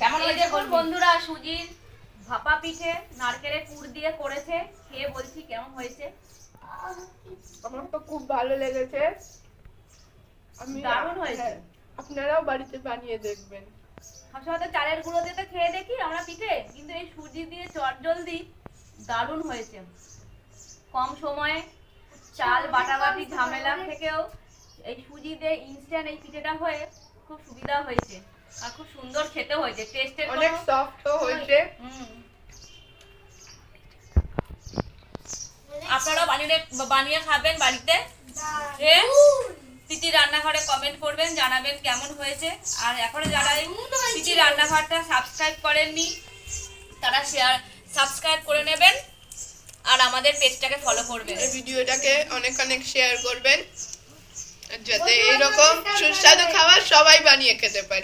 কেমন এই হয়েছে দেখুন বলবি? বন্ধুরা, সুজির ভাপা পিঠে নারকেলের পুর দিয়ে করেছে, খেয়ে বলছি কেমন হয়েছে। আমার তো খুব ভালো লেগেছে। আমি দারুণ হয়েছে। হ্যাঁ, আপনারাও বাড়িতে বানিয়ে দেখবেন। সবসময় তো চালের গুঁড়ো দিয়ে তো খেয়ে দেখি আমরা পিঠে, কিন্তু এই সুজি দিয়ে চটজলদি দারুণ হয়েছে। কম সময়ে চাল বাটাবাটি ঝামেলা থেকেও এই সুজি দিয়ে ইনস্ট্যান্ট এই পিঠেটা হয়ে খুব সুবিধা হয়েছে আর খুব সুন্দর খেতে হয়েছে। টেস্টের অনেক সফটও হয়েছে। আপনারা বানিয়ে খাবেন বাড়িতে। প্রীতি রান্নাঘরে কমেন্ট করবেন, জানাবেন কেমন হয়েছে। আর এখনো যারা এই প্রীতি রান্নাঘরটা সাবস্ক্রাইব করেননি তারা সাবস্ক্রাইব করে নেবেন আর আমাদের পেজটাকে ফলো করবেন। এই ভিডিওটাকে অনেক অনেক শেয়ার করবেন যাতে এইরকম সুস্বাদু খাবার সবাই বানিয়ে খেতে পারে।